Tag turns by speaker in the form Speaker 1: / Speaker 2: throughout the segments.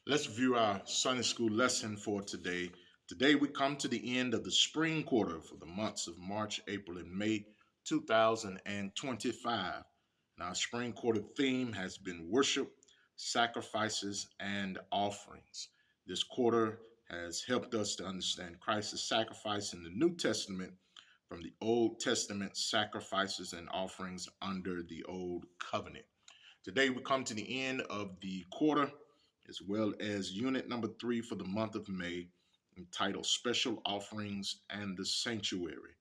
Speaker 1: Let's view our Sunday school lesson for today. Today we come to the end of the spring quarter for the months of March, April, and May 2025. And our spring quarter theme has been worship, sacrifices, and offerings. This quarter has helped us to understand Christ's sacrifice in the New Testament from the Old Testament sacrifices and offerings under the Old Covenant. Today we come to the end of the quarter as well as unit number 3 for the month of May, entitled Special Offerings and the Sanctuary.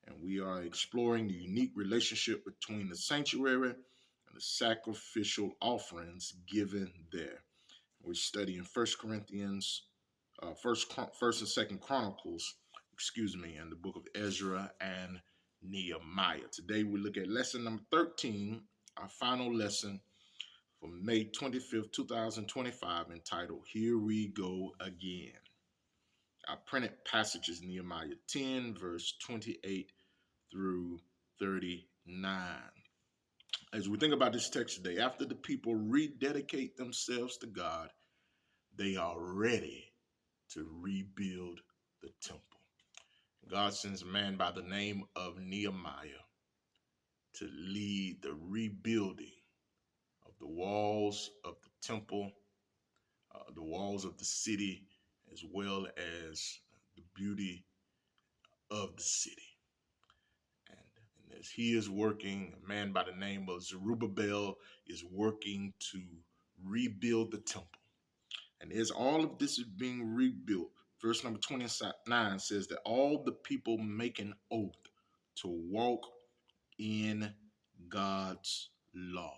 Speaker 1: And we are exploring the unique relationship between the sanctuary and the sacrificial offerings given there. We're studying First and Second Chronicles, and the book of Ezra and Nehemiah. Today we look at lesson number 13, our final lesson for May 25th, 2025, entitled Here We Go Again. Our printed passage is Nehemiah 10, verse 28 through 39. As we think about this text today, after the people rededicate themselves to God, they are ready to rebuild the temple. God sends a man by the name of Nehemiah to lead the rebuilding of the walls of the temple, the walls of the city, as well as the beauty of the city. And as he is working, a man by the name of Zerubbabel is working to rebuild the temple. And as all of this is being rebuilt, verse number 29 says that all the people make an oath to walk in God's law.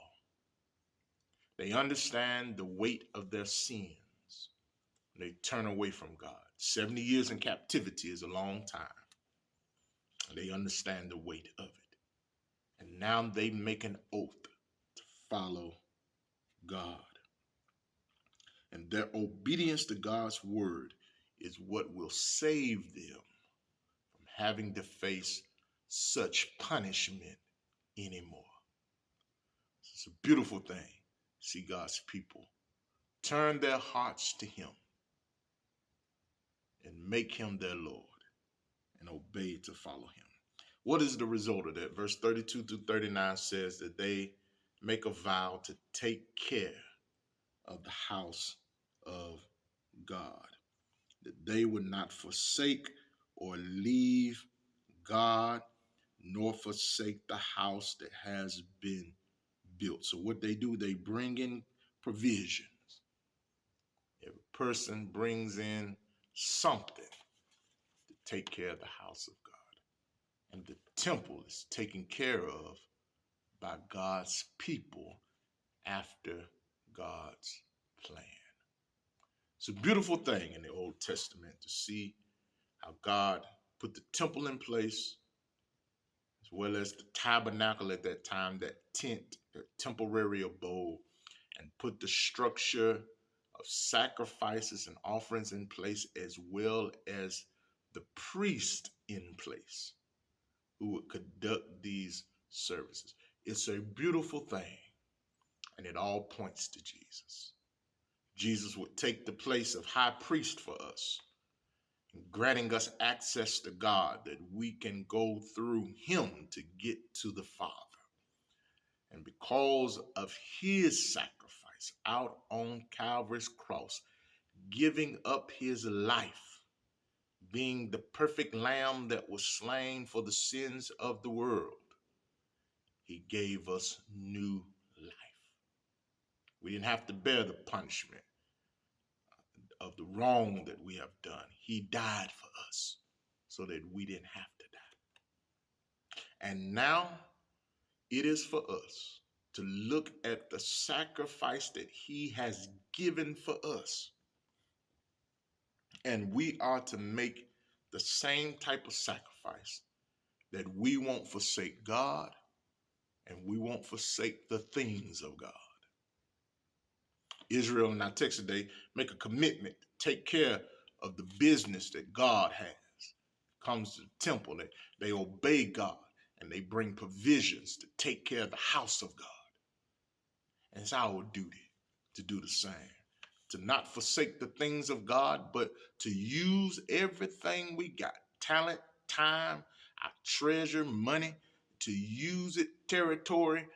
Speaker 1: They understand the weight of their sins. They turn away from God. 70 years in captivity is a long time. They understand the weight of it. And now they make an oath to follow God. And their obedience to God's word is what will save them from having to face such punishment anymore. It's a beautiful thing to see God's people turn their hearts to him and make him their Lord and obey to follow him. What is the result of that? Verse 32 through 39 says that they make a vow to take care of the house of God, that they would not forsake or leave God, nor forsake the house that has been built. So what they do, they bring in provisions. Every person brings in something to take care of the house of God. And the temple is taken care of by God's people after God's plan. It's a beautiful thing in the Old Testament to see how God put the temple in place, as well as the tabernacle at that time, that tent, that temporary abode, and put the structure of sacrifices and offerings in place, as well as the priest in place who would conduct these services. It's a beautiful thing, and it all points to Jesus. Jesus would take the place of high priest for us, granting us access to God, that we can go through him to get to the Father. And because of his sacrifice out on Calvary's cross, giving up his life, being the perfect lamb that was slain for the sins of the world, he gave us new life. We didn't have to bear the punishment of the wrong that we have done. He died for us so that we didn't have to die. And now it is for us to look at the sacrifice that he has given for us. And we are to make the same type of sacrifice, that we won't forsake God and we won't forsake the things of God. Israel in our text today make a commitment to take care of the business that God has. It comes to the temple, they obey God and they bring provisions to take care of the house of God. And it's our duty to do the same. to not forsake the things of God, but to use everything we got, talent, time, our treasure, money, to use it, territory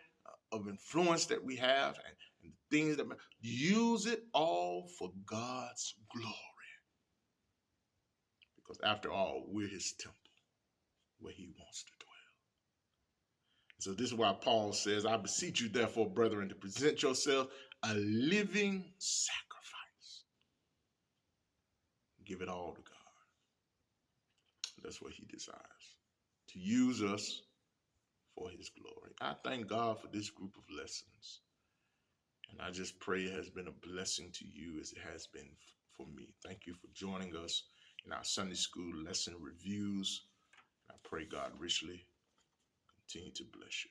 Speaker 1: of influence that we have, and the things that use it all for God's glory. Because after all, we're his temple where he wants to dwell. So this is why Paul says, I beseech you, therefore, brethren, to present yourself a living sacrifice. Give it all to God. That's what he desires, to use us for his glory. I thank God for this group of lessons. And I just pray it has been a blessing to you as it has been for me. Thank you for joining us in our Sunday school lesson reviews. I pray God richly continue to bless you.